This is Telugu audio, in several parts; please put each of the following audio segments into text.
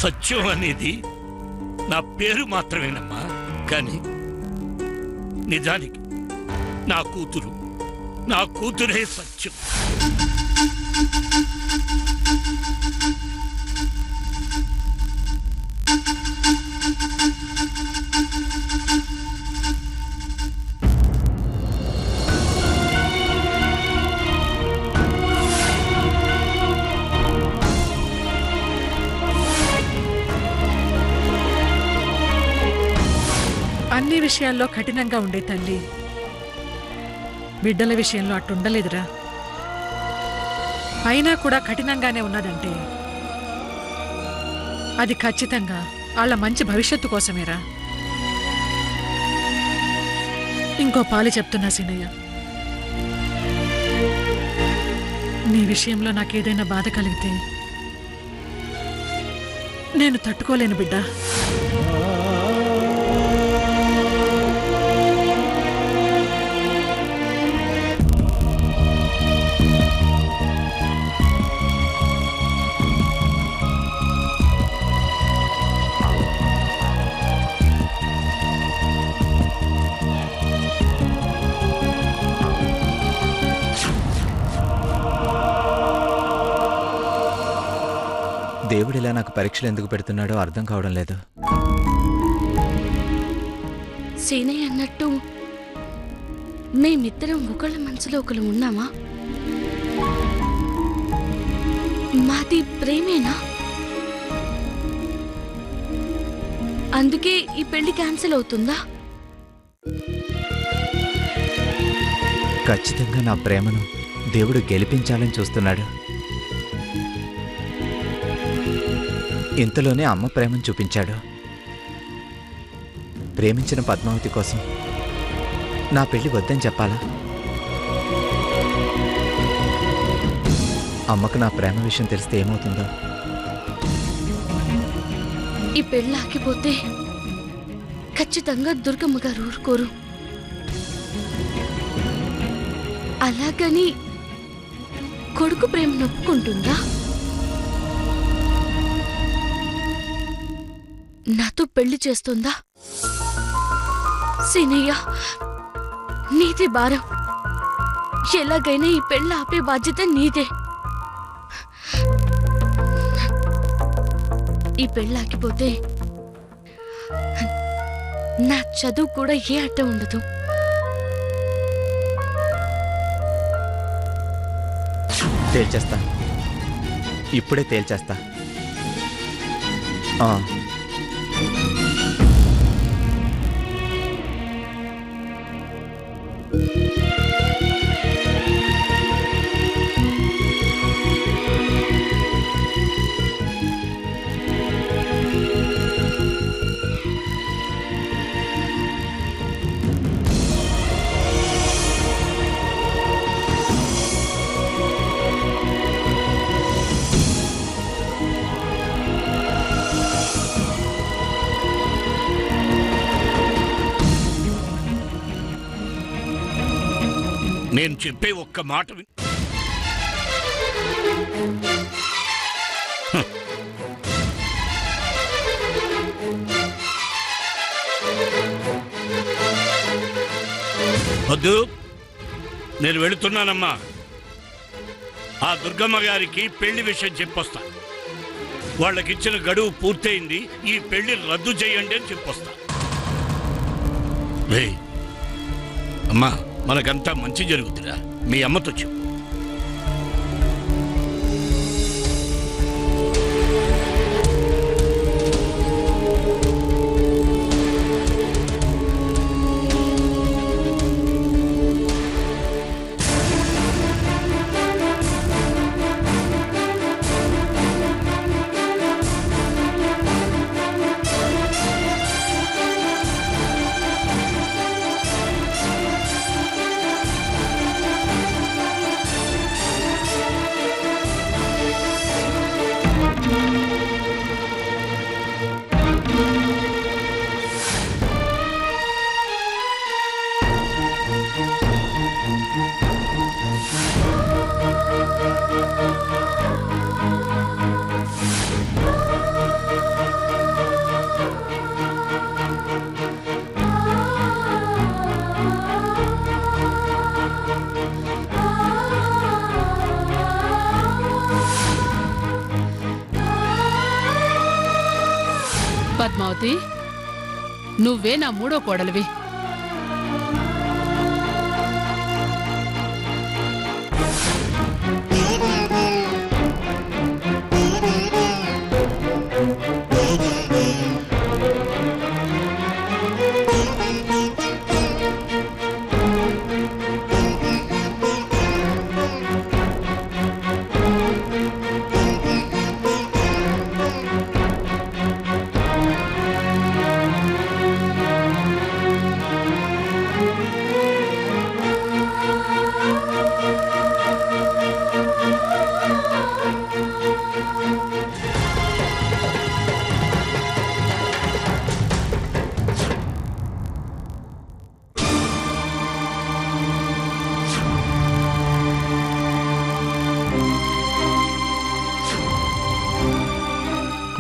సత్యం అనేది నా పేరు మాత్రమేనమ్మా, కానీ నిజానికి నా కూతురే సత్యం. అన్ని విషయాల్లో కఠినంగా ఉండే తల్లి బిడ్డల విషయంలో అట్టుండలేదురా. అయినా కూడా కఠినంగానే ఉన్నదంటే అది ఖచ్చితంగా వాళ్ళ మంచి భవిష్యత్తు కోసమేరా. ఇంకో పాలి చెప్తున్నా సీనయ్య, నీ విషయంలో నాకేదైనా బాధ కలిగితే నేను తట్టుకోలేను బిడ్డా. దేవుడిలా నాకు పరీక్షలు ఎందుకు పెడుతున్నాడో అర్థం కావడం లేదు. సీనయ్య అన్నట్టు మేమిద్దరం ఒకళ్ళ మనసులో ఒకళ్ళు ఉన్నామా? మాది ప్రేమేనా? అందుకే ఈ పెళ్లి క్యాన్సిల్ అవుతుందా? ఖచ్చితంగా నా ప్రేమను దేవుడు గెలిపించాలని చూస్తున్నాడు. ఇంతలోనే అమ్మ ప్రేమను చూపించాడు. ప్రేమించిన పద్మావతి కోసం నా పెళ్లి వద్దని చెప్పాలా? అమ్మకు నా ప్రేమ విషయం తెలిస్తే ఏమవుతుందో? ఈ పెళ్లి ఆగిపోతే ఖచ్చితంగా దుర్గమ్మ గారు ఊరుకోరు. అలాగని కొడుకు ప్రేమ నొప్పుకుంటుందా? నాతో పెళ్లి చేస్తుందా? సీనయ్య, నీదే భారం. ఎలాగైనా ఈ పెళ్లి ఆపే బాధ్యత నీదే. ఈ పెళ్లి ఆగిపోతే నా చదువు కూడా ఏ అడ్డ ఉండదు. తేల్చేస్తా, ఇప్పుడే తేల్చేస్తా. నేను చెప్పే ఒక్క మాట వద్దు. నేను వెళుతున్నానమ్మా. ఆ దుర్గమ్మ గారికి పెళ్లి విషయం చెప్పొస్తా. వాళ్ళకిచ్చిన గడువు పూర్తయింది, ఈ పెళ్లి రద్దు చేయండి అని చెప్పొస్తా. అమ్మా, మనకంతా మంచి జరుగుతురా. మీ అమ్మతో చెప్పు. పద్మావతి, నువ్వే నా మూడో కోడలివి.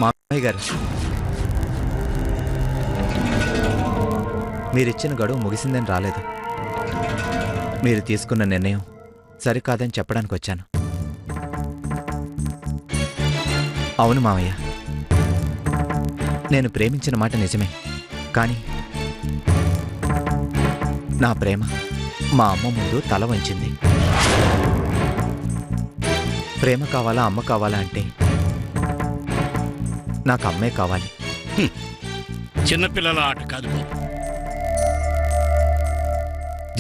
మామయ్య గారు, మీరిచ్చిన గడువు ముగిసిందని రాలేదు. మీరు తీసుకున్న నిర్ణయం సరికాదని చెప్పడానికి వచ్చాను. అవును మామయ్య, నేను ప్రేమించిన మాట నిజమే. కానీ నా ప్రేమ మా అమ్మ ముందు తల వంచింది. ప్రేమ కావాలా అమ్మ కావాలా అంటే నాకు అమ్మే కావాలి. చిన్నపిల్లల ఆట కాదు బాబు.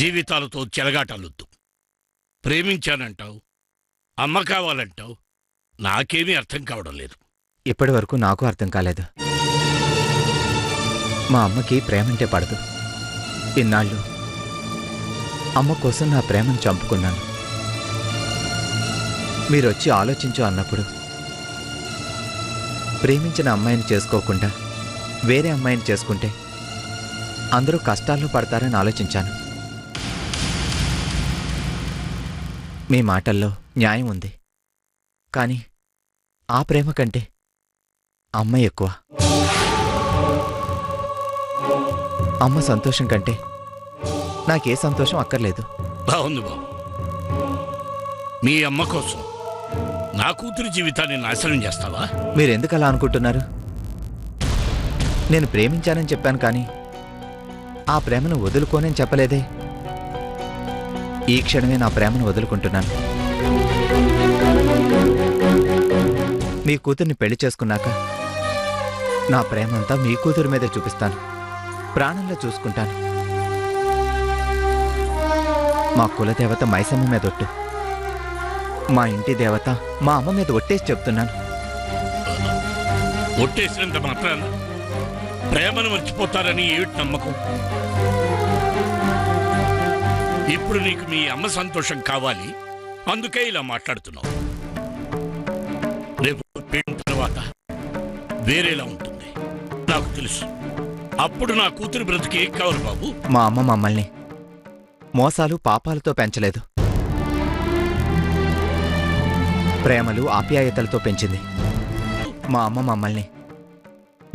జీవితాలతో చెలగాటలొద్దు. ప్రేమించానంటావు, అమ్మ కావాలంటావు. నాకేమీ అర్థం కావడం లేదు. ఇప్పటి వరకు నాకు అర్థం కాలేదు. మా అమ్మకి ప్రేమంటే పడదు. ఇన్నాళ్ళు అమ్మ కోసం నా ప్రేమను చంపుకున్నాను. మీరొచ్చి ఆలోచించు అన్నప్పుడు ప్రేమించిన అమ్మాయిని చేసుకోకుండా వేరే అమ్మాయిని చేసుకుంటే అందరూ కష్టాల్లో పడతారని ఆలోచించాను. మీ మాటల్లో న్యాయం ఉంది. కానీ ఆ ప్రేమ కంటే అమ్మ ఎక్కువ. అమ్మ సంతోషం కంటే నాకే సంతోషం అక్కర్లేదు. బాగుంది బాబు. మీ అమ్మ కోసం నా కూతురి జీవితాన్ని నాశనం చేస్తావా? మీరెందుకు అలా అనుకుంటున్నారు? నేను ప్రేమించానని చెప్పాను, కానీ ఆ ప్రేమను వదులుకోనని చెప్పలేదే. ఈ క్షణమే నా ప్రేమను వదులుకుంటున్నాను. మీ కూతుర్ని పెళ్లి చేసుకున్నాక నా ప్రేమంతా మీ కూతురు మీదే చూపిస్తాను. ప్రాణంలో చూసుకుంటాను. మా కులదేవత మైసమ్మ మీద ఒట్టు. మా ఇంటి దేవత మా అమ్మ మీద ఒట్టేసి చెప్తున్నాను. ఒట్టేసినంత మాత్రాన ప్రేమను మర్చిపోతారని ఏమిటి నమ్మకం? ఇప్పుడు నీకు మీ అమ్మ సంతోషం కావాలి, అందుకే ఇలా మాట్లాడుతున్నావు. రేపు పెళ్ళిన తర్వాత వేరేలా ఉంటుంది నాకు తెలుసు. అప్పుడు నా కూతురు బ్రతికి ఏం కావాలి బాబు? మా అమ్మ మమ్మల్ని మోసాలు పాపాలతో పెంచలేదు. ప్రేమలు ఆప్యాయతలతో పెంచింది. మా అమ్మ మమ్మల్ని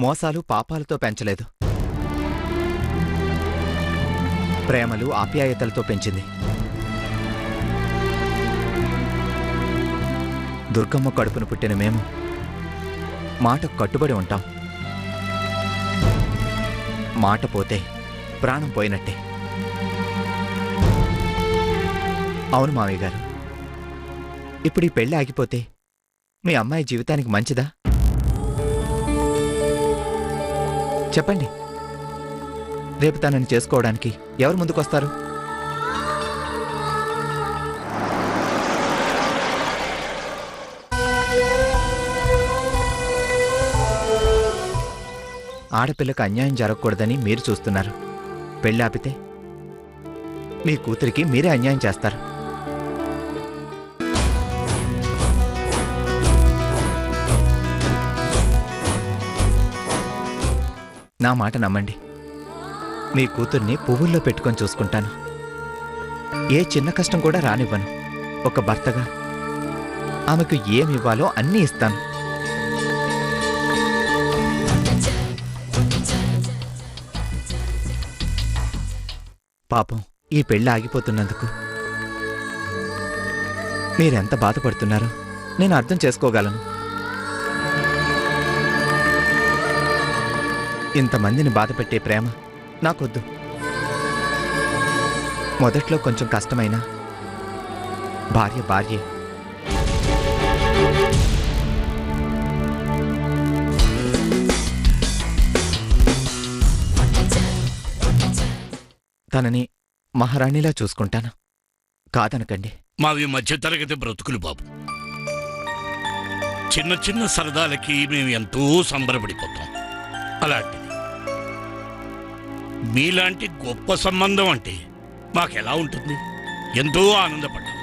మోసాలు పాపాలతో పెంచలేదు. ప్రేమలు ఆప్యాయతలతో పెంచింది. దుర్గమ్మ కడుపును పుట్టిన మేము మాటకు కట్టుబడి ఉంటాం. మాట పోతే ప్రాణం పోయినట్టే. అవును మావయ్య గారు, ఇప్పుడు ఈ పెళ్ళి ఆగిపోతే మీ అమ్మాయి జీవితానికి మంచిదా? చెప్పండి. రేపు తనని చేసుకోవడానికి ఎవరు ముందుకొస్తారు? ఆడపిల్లకు అన్యాయం జరగకూడదని మీరు చూస్తున్నారు. పెళ్ళి ఆపితే మీ కూతురికి మీరే అన్యాయం చేస్తారు. నా మాట నమ్మండి. మీ కూతుర్ని పువ్వుల్లో పెట్టుకొని చూసుకుంటాను. ఏ చిన్న కష్టం కూడా రానివ్వను. ఒక భర్తగా ఆమెకు ఏమివ్వాలో అన్నీ ఇస్తాను. పాపం ఈ పెళ్ళి ఆగిపోతున్నందుకు మీరెంత బాధపడుతున్నారో నేను అర్థం చేసుకోగలను. ఇంతమందిని బాధపెట్టే ప్రేమ నాకొద్దు. మొదట్లో కొంచెం కష్టమైనా భార్య భార్యే. తనని మహారాణిలా చూసుకుంటాను, కాదనకండి. మావి మధ్యతరగతి బ్రతుకులు బాబు. చిన్న చిన్న సరదాలకి మేము ఎంతో సంబరపడిపోతాం. అలాంటిది మీలాంటి గొప్ప సంబంధం అంటే మాకెలా ఉంటుంది? ఎంతో ఆనందపడ్డాం.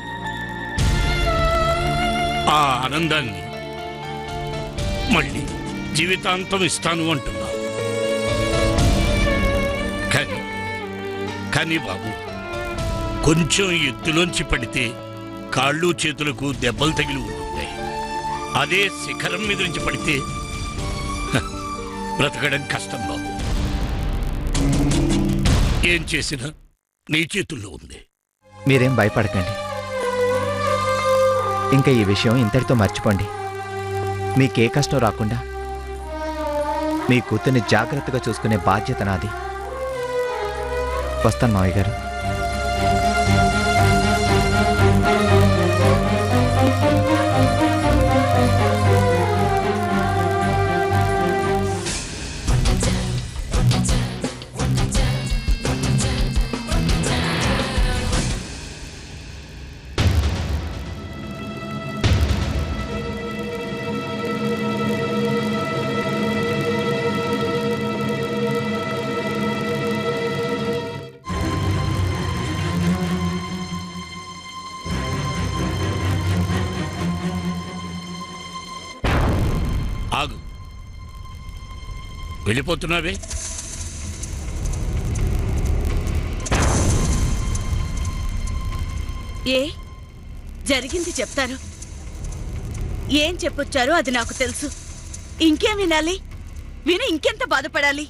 ఆ ఆనందాన్ని మళ్ళీ జీవితాంతం ఇస్తాను అంటున్నా. కానీ బాబు, కొంచెం ఎత్తులోంచి పడితే కాళ్ళు చేతులకు దెబ్బలు తగిలి ఉంటున్నాయి. అదే శిఖరం మీద నుంచి పడితే బ్రతకడం కష్టం బాబు. ఏం చేసినా నీ చేతుల్లో ఉంది. మీరేం భయపడకండి. ఇంకా ఈ విషయం ఇంతటితో మర్చిపోండి. మీకే కష్టం రాకుండా మీ కూతుర్ని జాగ్రత్తగా చూసుకునే బాధ్యత నాది. వస్తాను మావయ్య గారు. ఆగు, వెళ్ళిపోతున్నావే? ఏ జరిగింది చెప్తారు. ఏం చెప్పొచ్చారో అది నాకు తెలుసు. ఇంకేం వినాలి? విని ఇంకెంత బాధపడాలి?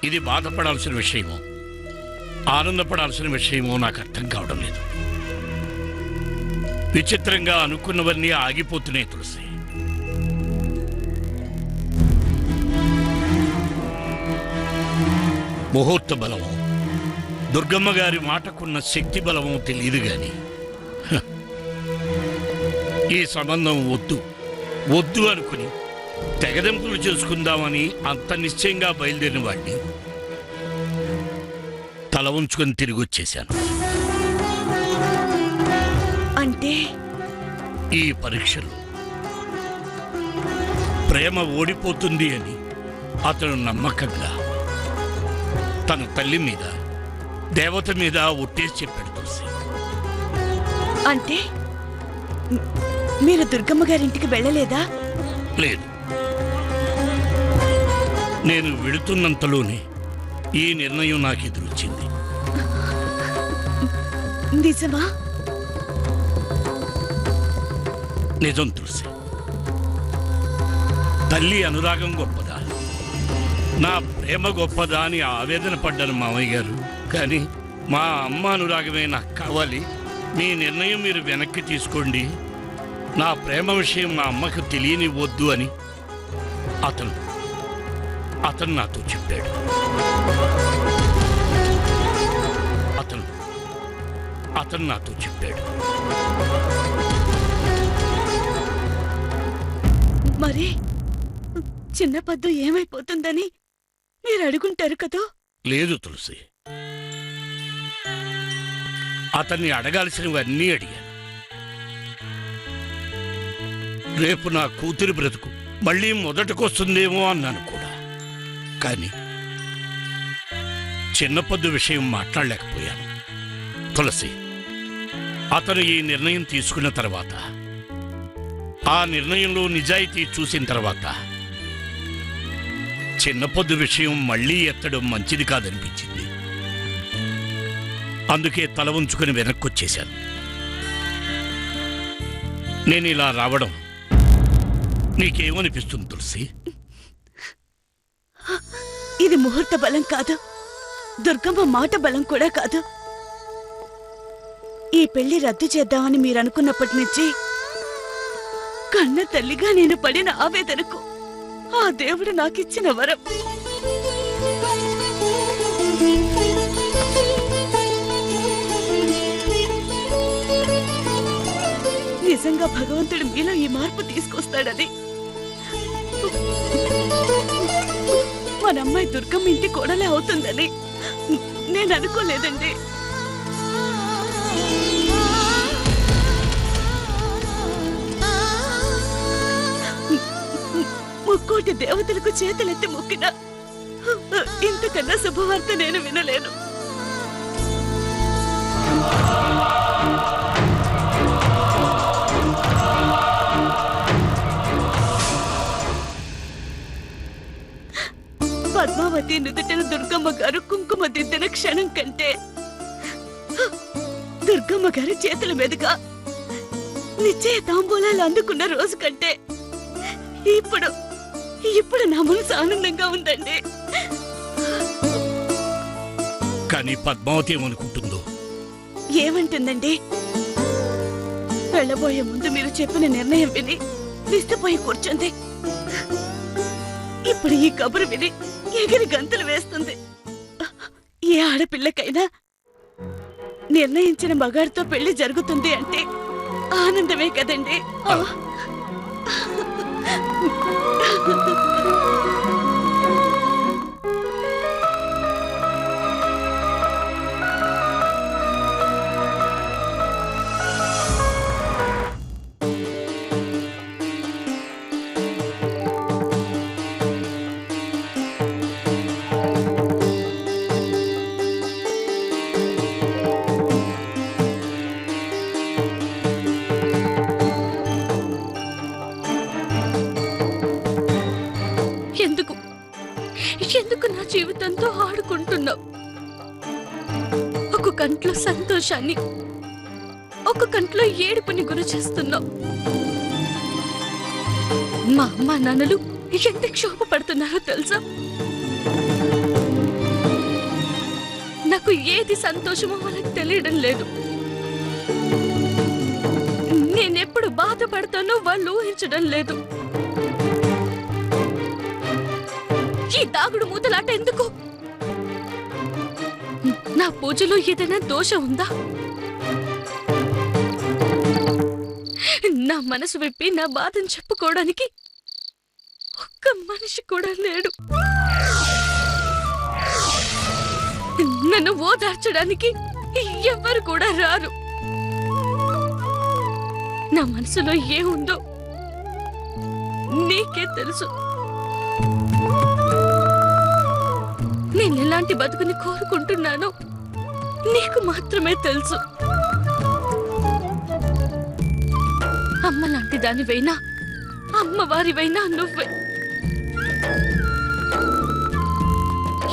ఇది బాధపడాల్సిన విషయమో ఆనందపడాల్సిన విషయమో నాకు అర్థం కావడం లేదు. విచిత్రంగా అనుకున్నవన్నీ ఆగిపోతున్నాయి తులసి. ముహూర్త బలమో దుర్గమ్మ గారి మాటకున్న శక్తి బలమో తెలియదు గాని ఈ సంబంధం వద్దు వద్దు అనుకుని తెగదెంపులు చేసుకుందామని అంత నిశ్చయంగా బయలుదేరిన వాడిని తల ఉంచుకొని తిరిగి వచ్చేశాను. అంటే ఈ పరీక్షలో ప్రేమ ఓడిపోతుంది అని అతను నమ్మకంగా తన తల్లి మీద దేవత మీద ఒట్టేసి చెప్పాడు తులసి. అంటే మీరు దుర్గమ్మ గారింటికి వెళ్ళలేదా? లేదు, నేను వెళుతున్నంతలోనే ఈ నిర్ణయం నాకు ఎదురొచ్చింది. నిజమా? నిజం తులసి. తల్లి అనురాగం గొప్పదా, నా ప్రేమ గొప్పదా అని ఆవేదన పడ్డాను మామయ్య గారు. కానీ మా అమ్మ అనురాగమే నాకు కావాలి. మీ నిర్ణయం మీరు వెనక్కి తీసుకోండి. నా ప్రేమ విషయం మా అమ్మకు తెలియనివ్వద్దు అని అతను నాతో చెప్పాడు. అతను నాతో చెప్పాడు. మరి చిన్న పద్దు ఏమైపోతుందని మీరు అడుగుంటారు కదా? లేదు తులసి, అతన్ని అడగాల్సినవన్నీ అడిగాను. రేపు నా కూతురి బ్రతుకు మళ్ళీ మొదటికొస్తుందేమో అన్నాను కూడా. కానీ చిన్నపద్దు విషయం మాట్లాడలేకపోయాను. తులసి, అతను ఈ నిర్ణయం తీసుకున్న తర్వాత, ఆ నిర్ణయంలో నిజాయితీ చూసిన తర్వాత చిన్నపొద్దు విషయం మళ్ళీ ఎత్తడం మంచిది కాదనిపించింది. అందుకే తల ఉంచుకుని వెనక్కొచ్చేశాను. నేను ఇలా రావడం నీకేమనిపిస్తుంది తులసి? ఇది ముహూర్త బలం కాదు, దుర్గమ్మ మాట బలం కూడా కాదు. ఈ పెళ్లి రద్దు చేద్దామని మీరు అనుకున్నప్పటి నుంచి కన్న తల్లిగా నేను పడిన ఆవేదనకు ఆ దేవుడు నాకిచ్చిన వరం. నిజంగా భగవంతుడు మీలో ఈ మార్పు తీసుకొస్తాడని మన అమ్మాయి దుర్గమ్మ ఇంటి కోడలే అవుతుందని నేను అనుకోలేదండి. ముక్కోటి దేవతలకు చేతులెత్తి మొక్కిన ఇంతకన్నా శుభవార్త నేను వినలేను. పద్మావతి నుదుటిన దుర్గమ్మ గారు కుంకుమ దిద్దిన క్షణం కంటే దుర్గమ్మ గారి చేతుల మీదుగా నిశ్చయ తాంబూలాలు అందుకున్న రోజు కంటే ఇప్పుడు నా మనసు ఆనందంగా ఉందండి. కానీ పద్మావతి ఏమనుకుంటుందో? ఏమంటుందండి? వెళ్ళబోయే ముందు మీరు చెప్పిన నిర్ణయం విని విస్తుపోయి కూర్చుంది. ఇప్పుడు ఈ కబురు విని ఎగిరి గంతులు వేస్తుంది. ఏ ఆడపిల్లకైనా నిర్ణయించిన మగాడితో పెళ్లి జరుగుతుంది అంటే ఆనందమే కదండి. ఎందుకు నా జీవితంతో ఆడుకుంటున్నావు? ఒక కంట్లో సంతోషాన్ని, ఒక కంట్లో ఏడుపుని గురి చేస్తున్నావు. మా అమ్మ నాన్నలు ఎంత క్షోభ పడుతున్నారో తెలుసా? నాకు ఏది సంతోషమో వాళ్ళకి తెలియడం లేదు. నేనెప్పుడు బాధపడతానో వాళ్ళు ఊహించడం లేదు. ఈ దాగుడు మూతలాట ఎందుకు? నా పూజలో ఏదైనా దోషం ఉందా? నా మనసు విప్పి నా బాధను చెప్పుకోవడానికి ఒక్క మనిషి కూడా లేడు. నన్ను ఓదార్చడానికి ఎవ్వరు కూడా రారు. నా మనసులో ఏముందో నీకే తెలుసు. నేను ఎలాంటి బతుకుని కోరుకుంటున్నానో నీకు మాత్రమే తెలుసు. అమ్మ లాంటి దానివైనా అమ్మవారివైనా నువ్వే.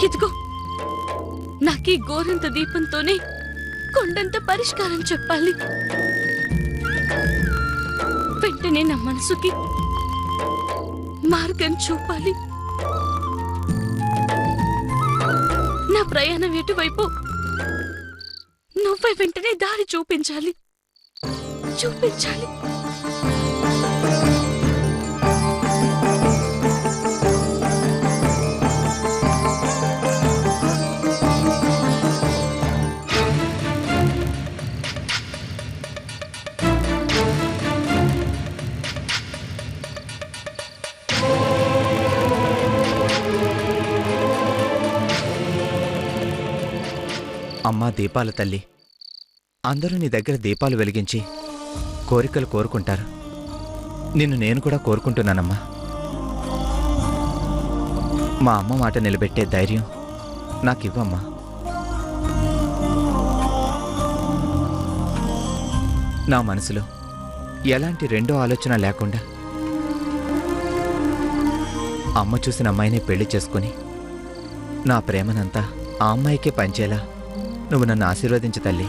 ఇదిగో నాకీ గోరంత దీపంతోనే కొండంత పరిష్కారం చెప్పాలి. వెంటనే నా మనసుకి మార్గం చూపాలి. నా ప్రయాణం ఎటువైపు నువ్వే వెంటనే దారి చూపించాలి. అమ్మా దీపాల తల్లి, అందరూ నీ దగ్గర దీపాలు వెలిగించి కోరికలు కోరుకుంటారు. నిన్ను నేను కూడా కోరుకుంటున్నానమ్మా. మా అమ్మ మాట నిలబెట్టే ధైర్యం నాకివ్వమ్మా. నా మనసులో ఎలాంటి రెండో ఆలోచన లేకుండా అమ్మ చూసిన అమ్మాయినే పెళ్లి చేసుకుని నా ప్రేమనంతా ఆ అమ్మాయికే పంచేలా నువ్వు నన్ను ఆశీర్వదించు తల్లి.